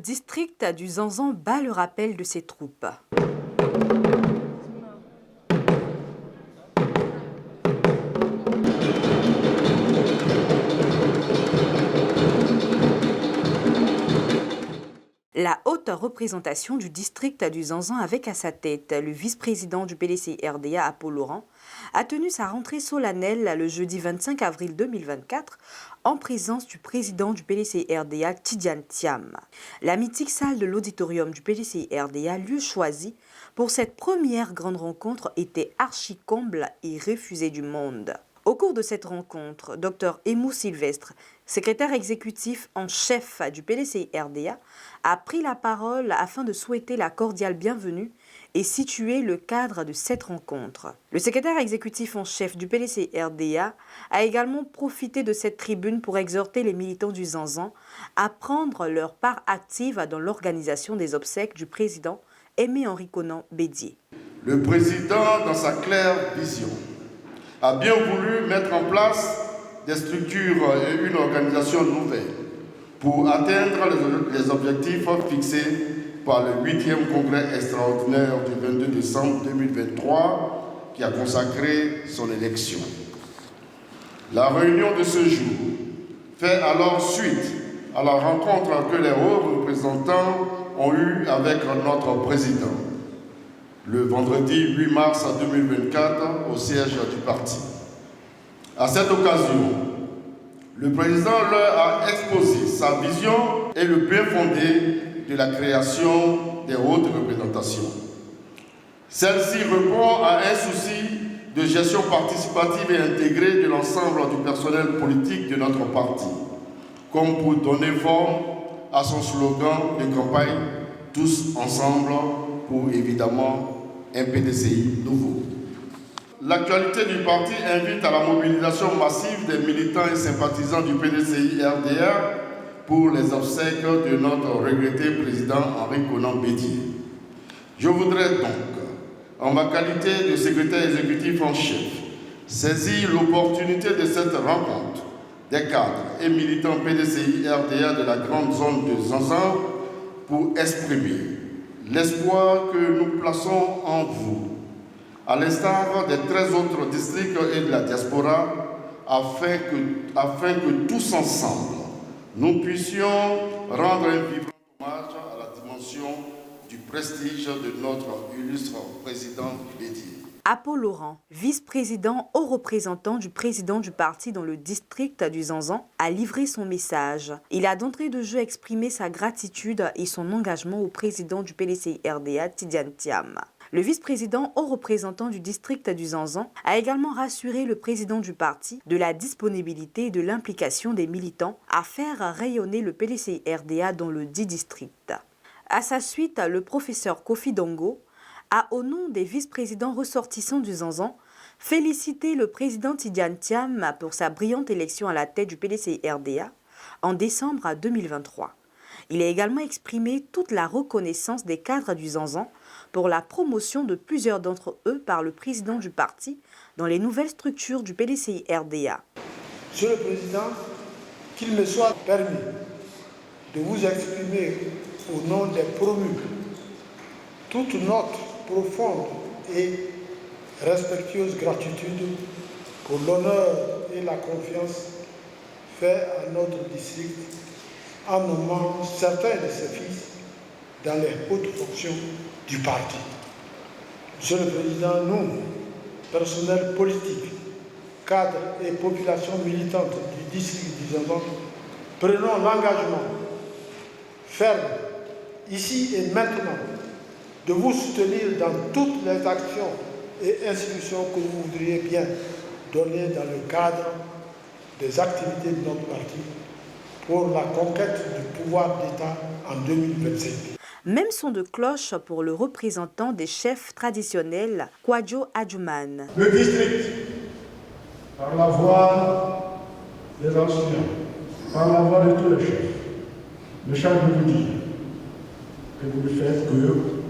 district du Zanzan bat le rappel de ses troupes. La haute représentation du district du Zanzan avec à sa tête le vice-président du PDC-RDA, Apo Laurent, a tenu sa rentrée solennelle le jeudi 25 avril 2024 en présence du président du PDC-RDA, Tidiane Thiam. La mythique salle de l'auditorium du PDC-RDA, lieu choisi pour cette première grande rencontre, était archi-comble et refusée du monde. Au cours de cette rencontre, Dr Emou Sylvestre, secrétaire exécutif en chef du PDC-RDA, a pris la parole afin de souhaiter la cordiale bienvenue et situer le cadre de cette rencontre. Le secrétaire exécutif en chef du PDC-RDA a également profité de cette tribune pour exhorter les militants du Zanzan à prendre leur part active dans l'organisation des obsèques du président Aimé-Henri Konan Bédié. Le président, dans sa claire vision, a bien voulu mettre en place des structures et une organisation nouvelle pour atteindre les objectifs fixés par le 8e congrès extraordinaire du 22 décembre 2023 qui a consacré son élection. La réunion de ce jour fait alors suite à la rencontre que les hauts représentants ont eue avec notre président le vendredi 8 mars 2024 au siège du parti. À cette occasion, le président leur a exposé sa vision et le bien fondé de la création des hautes représentations. Celle-ci répond à un souci de gestion participative et intégrée de l'ensemble du personnel politique de notre parti, comme pour donner forme à son slogan de campagne « Tous ensemble » pour évidemment un PDCI nouveau. L'actualité du parti invite à la mobilisation massive des militants et sympathisants du PDCI-RDA pour les obsèques de notre regretté président Henri Konan Bédié. Je voudrais donc, en ma qualité de secrétaire exécutif en chef, saisir l'opportunité de cette rencontre des cadres et militants PDCI-RDA de la grande zone de Zanzan pour exprimer l'espoir que nous plaçons en vous, à l'instar des 13 autres districts et de la diaspora, afin que tous ensemble, nous puissions rendre un vibrant hommage à la dimension du prestige de notre illustre président Bédié. Apo Laurent, vice-président haut représentant du président du parti dans le district du Zanzan, a livré son message. Il a d'entrée de jeu exprimé sa gratitude et son engagement au président du PDC-RDA, Tidiane Thiam. Le vice-président haut représentant du district du Zanzan a également rassuré le président du parti de la disponibilité et de l'implication des militants à faire rayonner le PDC-RDA dans le dit district. À sa suite, le professeur Kofi Dongo a, au nom des vice-présidents ressortissants du Zanzan, félicité le président Tidiane Thiam pour sa brillante élection à la tête du PDC-RDA en décembre 2023. Il a également exprimé toute la reconnaissance des cadres du Zanzan pour la promotion de plusieurs d'entre eux par le président du parti dans les nouvelles structures du PDC-RDA. Monsieur le Président, qu'il me soit permis de vous exprimer au nom des promus toute notre profonde et respectueuse gratitude pour l'honneur et la confiance faits à notre district en nommant certains de ses fils dans les hautes fonctions du parti. Monsieur le Président, nous, personnel politique, cadres et population militante du district du Zanzan, prenons l'engagement ferme, ici et maintenant, de vous soutenir dans toutes les actions et institutions que vous voudriez bien donner dans le cadre des activités de notre parti pour la conquête du pouvoir d'État en 2025. Même son de cloche pour le représentant des chefs traditionnels, Kwadjo Adjouman. Le district, par la voix des anciens, par la voix de tous les chefs, ne charge de vous dire que vous ne faites que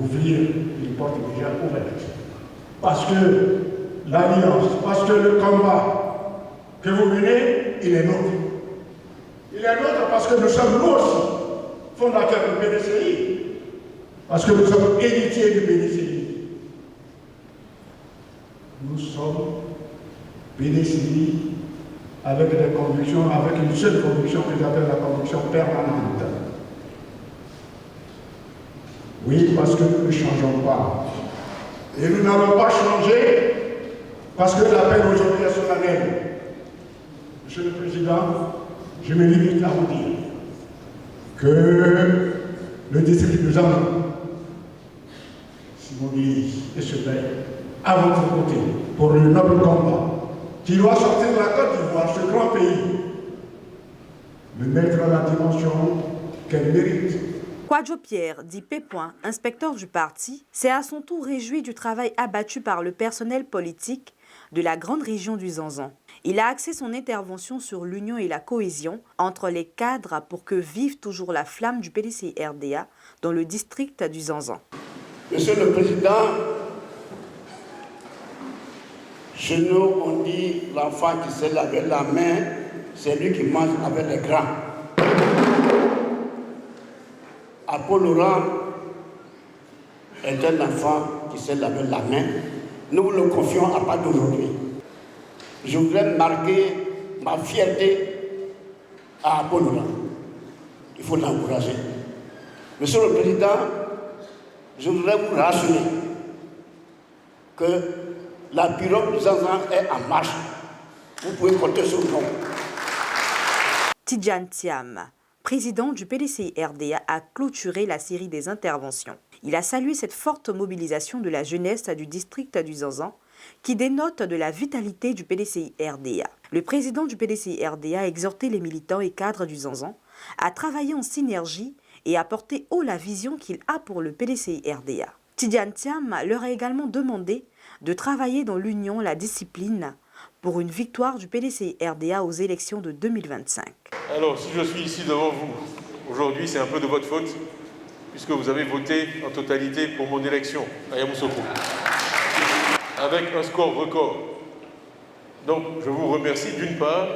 ouvrir une porte déjà ouverte. Parce que l'alliance, parce que le combat que vous menez, il est nôtre. Il est nôtre parce que nous sommes nous aussi fondateur du PDCI, parce que nous sommes héritiers du PDCI. Nous sommes PDCI avec des convictions, avec une seule conviction que j'appelle la conviction permanente. Oui, parce que nous ne changeons pas. Et nous n'allons pas changer parce que l'appel aujourd'hui est solennel. Monsieur le Président, je me limite à vous dire que le district de Zanzan s'immobilise et se met à votre côté pour le noble combat qui doit sortir de la Côte d'Ivoire, ce grand pays, le mettre à la dimension qu'elle mérite. Kwadjo Pierre, dit Pépoin, inspecteur du parti, s'est à son tour réjoui du travail abattu par le personnel politique de la grande région du Zanzan. Il a axé son intervention sur l'union et la cohésion entre les cadres pour que vive toujours la flamme du PDCI-RDA dans le district du Zanzan. Monsieur le Président, chez nous on dit l'enfant qui se lave la main, c'est lui qui mange avec les grands. Paul Laurent est un enfant qui s'est lavé la main. Nous le confions à part d'aujourd'hui. Je voudrais marquer ma fierté à Paul Laurent. Il faut l'encourager. Monsieur le Président, je voudrais vous rassurer que la pirogue du Zanzan est en marche. Vous pouvez compter sur nous. Tidjane Thiam, président du PDCI-RDA, a clôturé la série des interventions. Il a salué cette forte mobilisation de la jeunesse du district du Zanzan qui dénote de la vitalité du PDCI-RDA. Le président du PDCI-RDA a exhorté les militants et cadres du Zanzan à travailler en synergie et à porter haut la vision qu'il a pour le PDCI-RDA. Tidjane Thiam leur a également demandé de travailler dans l'union, la discipline, pour une victoire du PDCI-RDA aux élections de 2025. Alors, si je suis ici devant vous, aujourd'hui, c'est un peu de votre faute, puisque vous avez voté en totalité pour mon élection à Yamoussoukro, avec un score record. Donc, je vous remercie d'une part,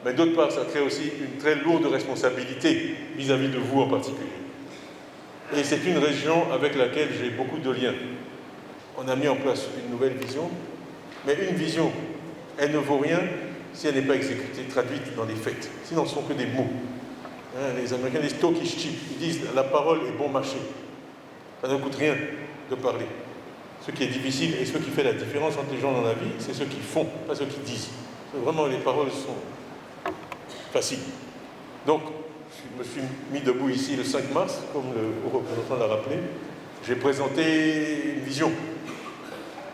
mais d'autre part, ça crée aussi une très lourde responsabilité vis-à-vis de vous en particulier. Et c'est une région avec laquelle j'ai beaucoup de liens. On a mis en place une nouvelle vision, mais une vision, elle ne vaut rien si elle n'est pas exécutée, traduite dans les faits. Sinon, ce ne sont que des mots. Les Américains disent « talk is cheap », ils disent « la parole est bon marché ». Ça ne coûte rien de parler. Ce qui est difficile et ce qui fait la différence entre les gens dans la vie, c'est ceux qui font, pas ceux qui disent. Vraiment, les paroles sont faciles. Donc, je me suis mis debout ici le 5 mars, comme le représentant l'a rappelé. J'ai présenté une vision.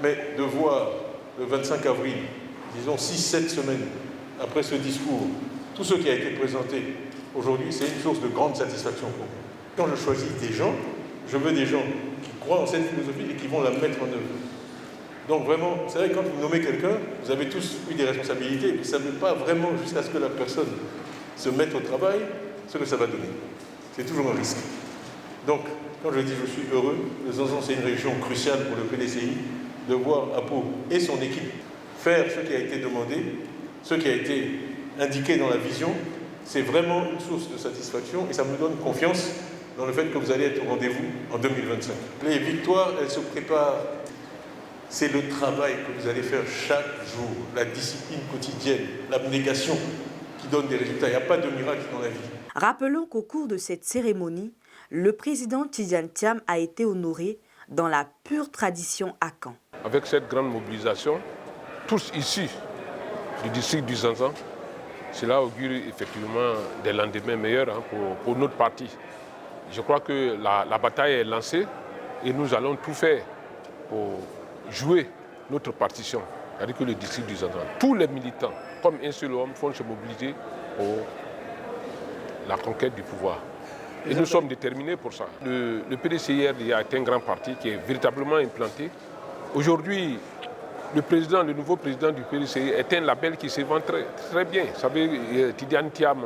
Mais de voir le 25 avril, disons 6-7 semaines après ce discours, tout ce qui a été présenté aujourd'hui, c'est une source de grande satisfaction pour moi. Quand je choisis des gens, je veux des gens qui croient en cette philosophie et qui vont la mettre en œuvre. Donc vraiment, vous savez, quand vous nommez quelqu'un, vous avez tous eu des responsabilités, vous ne savez pas vraiment jusqu'à ce que la personne se mette au travail, ce que ça va donner. C'est toujours un risque. Donc, quand je dis je suis heureux, le Zanzan c'est une région cruciale pour le PDCI, de voir Apo et son équipe faire ce qui a été demandé, ce qui a été indiqué dans la vision, c'est vraiment une source de satisfaction et ça me donne confiance dans le fait que vous allez être au rendez-vous en 2025. Les victoires, elles se préparent. C'est le travail que vous allez faire chaque jour, la discipline quotidienne, l'abnégation qui donne des résultats. Il n'y a pas de miracle dans la vie. Rappelons qu'au cours de cette cérémonie, le président Tidjane Thiam a été honoré dans la pure tradition Akan. Avec cette grande mobilisation, tous issus du district du Zanzan, cela augure effectivement des lendemains meilleurs pour notre parti. Je crois que la bataille est lancée et nous allons tout faire pour jouer notre partition, c'est-à-dire que le district du Zanzan. Tous les militants, comme un seul homme, vont se mobiliser pour la conquête du pouvoir. Et nous sommes déterminés pour ça. Le PDCI-RDA est un grand parti qui est véritablement implanté. Aujourd'hui, le nouveau président du PDCI est un label qui se vend très bien. Vous savez, Tidjane Thiam,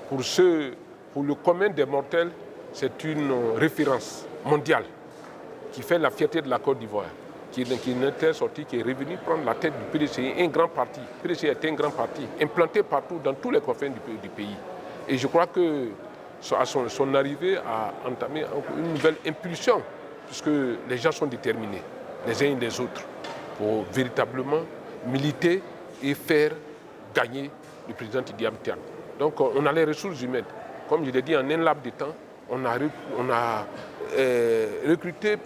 pour le commun des mortels, c'est une référence mondiale qui fait la fierté de la Côte d'Ivoire, qui est sorti, qui est revenu prendre la tête du PDCI, un grand parti. Le PDCI est un grand parti, implanté partout dans tous les confins du pays. Et je crois que à son arrivée, a entamé une nouvelle impulsion, puisque les gens sont déterminés, les uns et les autres, pour véritablement militer et faire gagner le président Idi Amin. Donc on a les ressources humaines. Comme je l'ai dit, en un laps de temps, on a recruté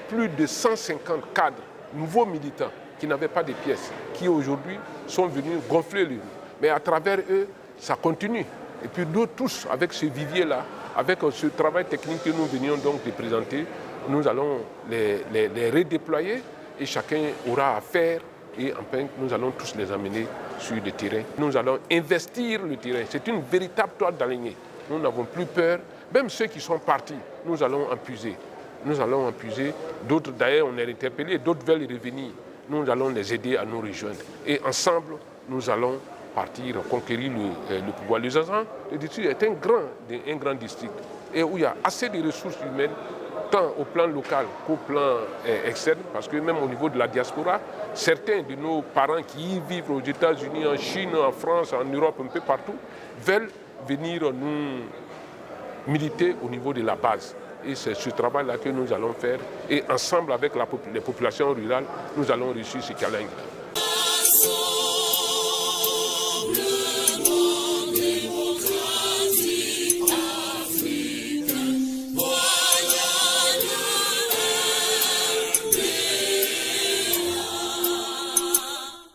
plus de 150 cadres, nouveaux militants, qui n'avaient pas de pièces, qui aujourd'hui sont venus gonfler le. Mais à travers eux, ça continue. Et puis nous tous, avec ce vivier-là, avec ce travail technique que nous venions donc de présenter, nous allons les redéployer et chacun aura à faire et enfin nous allons tous les amener sur le terrain. Nous allons investir le terrain. C'est une véritable toile d'araignée. Nous n'avons plus peur. Même ceux qui sont partis, nous allons en puiser. Nous allons en puiser. D'autres d'ailleurs, on est interpellés, d'autres veulent revenir. Nous allons les aider à nous rejoindre. Et ensemble, nous allons partir conquérir le pouvoir. Le Zanzan, le district est un grand district et où il y a assez de ressources humaines, tant au plan local qu'au plan externe, parce que même au niveau de la diaspora, certains de nos parents qui y vivent aux États-Unis, en Chine, en France, en Europe, un peu partout, veulent venir nous militer au niveau de la base. Et c'est ce travail-là que nous allons faire. Et ensemble avec les populations rurales, nous allons réussir ce challenge.